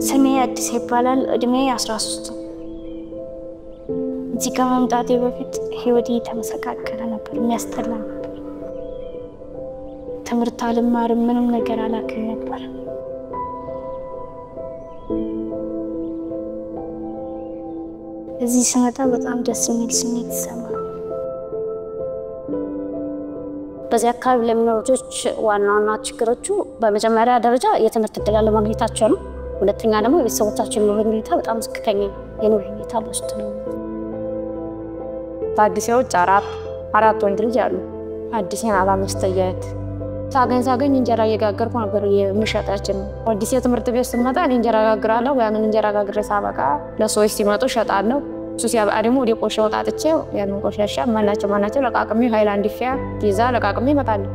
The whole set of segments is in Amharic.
ስሜ አዲስ ይባላል እድሜ 13 እዚህ ከመምጣቴ በፊት ህይወቴ ተመሰቃቀለ ነበር የሚያስጠላ ነበር ትምህርት አልማርም ምንም ነገር አላውቅም ነበር እዚህ ስመጣ በጣም ደስ የሚል ስሜት ይሰማል በዚያ አካባቢ ለሚኖሩ ልጆች ዋና ችግሮቹ በመጀመሪያ ደረጃ የትምህርት ዕድል አለማግኘታቸው ነው ሁለተኛ ደግሞ የቤተሰቦቻቸው ኑሮ ሁኔታ በጣም ዝቅተኛ የኑሮ ሁኔታ ውስጥ ነው ታዲስው አራት ወንድ ልጅ አሉ አዲስን አላምስተያት ሳገኝ እንጀራ እየጋገርኩ ነበር የምሸጣችን አዲስ የትምህርት ቤት ስመጣ እንጀራ ጋግራለሁ ያንን እንጀራ ጋግሬ ሳበቃ ለሰዎች ሲመጡ ሸጣለሁ እሱ ሲያበቃ ደግሞ ወደ ቆሻ ወጣጥቼ ያንን ቆሻሻ ማናቸው ለቃቅሜ ሃይላንድ ፊያ ይዛ ለቃቅሜ እመጣለሁ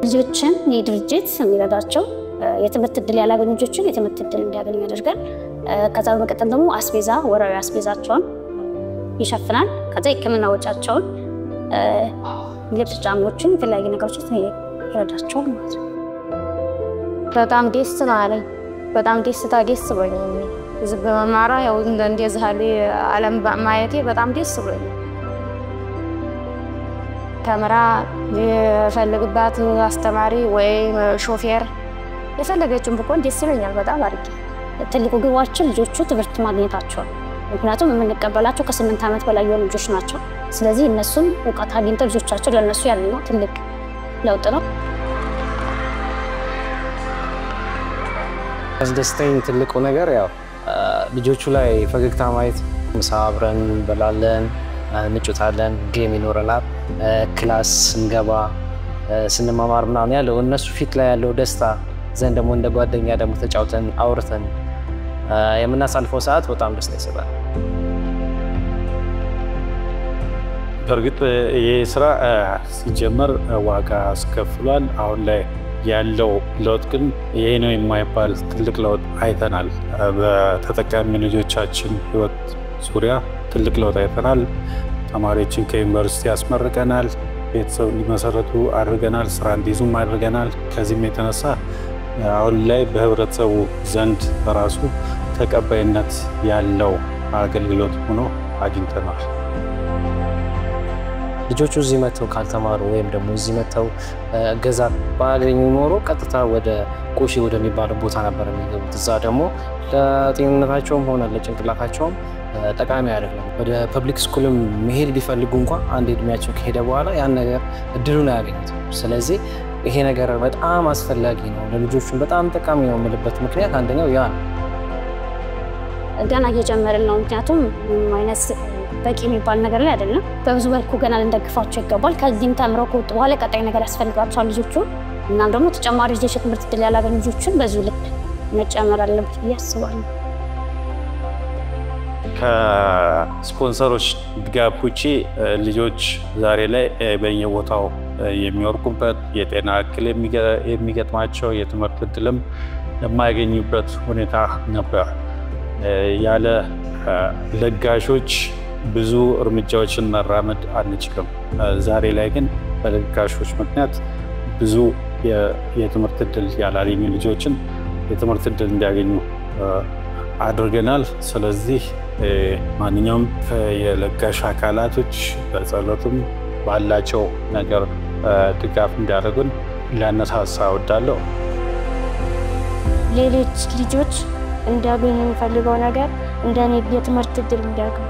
ልጆችን የድርጅት የሚረዳቸው የትምህርት ዕድል ያላገኙ ልጆችን የትምህርት ዕድል እንዲያገኙ ያደርጋል ከዛ በመቀጠል ደግሞ አስቤዛ ወራዊ አስቤዛቸውን ይሸፍናል ከዛ የሕክምና ወጪያቸውን ልብስ ጫማዎችን የተለያዩ ነገሮችን ይረዳቸዋል ማለት ነው በጣም ደስ ነው በጣም ደስ ብሎኛል እዚህ በመማራ ያው እንደዚህ ያለ ዓለም ማየቴ በጣም ደስ ብሎኛል ተምራ የፈለግባት አስተማሪ ወይ ሾፌር የፈለገችውን ብቆን ደስ ይለኛል በጣም አድርጌ ትልቁ ግባችን ልጆቹ ትምህርት ማግኘታቸው ምክንያቱም የምንቀበላቸው ከ8 ዓመት በላይ የሆኑ ልጆች ናቸው ስለዚህ እነሱም ዕውቀት አግኝተው ልጆቻቸው ለነሱ ያለው ትልቅ ለውጥ ነው አስደስተኝ ትልቁ ነገር ያው ልጆቹ ላይ ፈገግታ ማየት ምሳ አብረን እንበላለን እንጫወታለን ጌም ይኖረናል ክላስ እንገባ ስንማማር ምናምን ያለው እነሱ ፊት ላይ ያለው ደስታ ዘንድ ደግሞ እንደ ጓደኛ ደግሞ ተጫውተን አውርተን የምናሳልፈው ሰዓት በጣም ደስ ይሰጣል በርግጥ የስራ ሲጀመር ዋጋ አስከፍሏል አሁን ላይ ያለው ለውጥ ግን ይሄ ነው የማይባል ትልቅ ለውጥ አይተናል በተጠቃሚ ልጆቻችን ህይወት ዙሪያ ትልቅ ለውጥ አይተናል ተማሪዎችን ከዩኒቨርሲቲ ያስመርቀናል ቤተሰብ ሊመሰረቱ አድርገናል ስራ እንዲይዙም አድርገናል ከዚህም የተነሳ አሁን ላይ በህብረተሰቡ ዘንድ በራሱ ተቀባይነት ያለው አገልግሎት ሆኖ አግኝተናል ልጆቹ እዚህ መተው ካልተማሩ ወይም ደግሞ እዚህ መተው ገዛ ባለኝ ኖሮ ቀጥታ ወደ ቆሺ ወደሚባለው ቦታ ነበር የሚገቡት እዛ ደግሞ ለጤንነታቸውም ሆነ ለጭንቅላታቸው ጠቃሚ አይደለም ወደ ፐብሊክ ስኩልም መሄድ ቢፈልጉ እንኳን አንድ እድሜያቸው ከሄደ በኋላ ያን ነገር እድሉን ያገኙት ስለዚህ ይሄ ነገር በጣም አስፈላጊ ነው ለልጆቹ በጣም ጠቃሚ ነው ማለት ምክንያት አንደኛው ያ ገና እየጀመርን ነው ምክንያቱም ማይነስ በቂ የሚባል ነገር ላይ አይደለም በብዙ መልኩ ገና ልንደግፋቸው ይገባል ከዚህም ተምረው ከወጡ በኋላ ቀጣይ ነገር ያስፈልጋቸዋል ልጆቹ እና ደግሞ ተጨማሪ ልጆች ትምህርት ዕድል ያላገኙ ልጆችን በዚሁ ልክ መጨመር አለበት ያስባሉ ከስፖንሰሮች ድጋፍ ውጪ ልጆች ዛሬ ላይ በየቦታው የሚወርቁበት የጤና እክል የሚገጥማቸው የትምህርት ዕድልም የማያገኙበት ሁኔታ ነበር ያለ ለጋሾች ብዙ እርምጃዎችን መራመድ አንችልም ዛሬ ላይ ግን በለጋሾች ምክንያት ብዙ የትምህርት ዕድል ያላገኙ ልጆችን የትምህርት ዕድል እንዲያገኙ አድርገናል ስለዚህ ማንኛውም የለጋሽ አካላቶች በጸሎትም ባላቸው ነገር ድጋፍ እንዲያደርጉን ላነሳሳ እወዳለሁ ሌሎች ልጆች እንዲያገኙ የሚፈልገው ነገር እንደኔ የትምህርት ዕድል እንዲያገኙ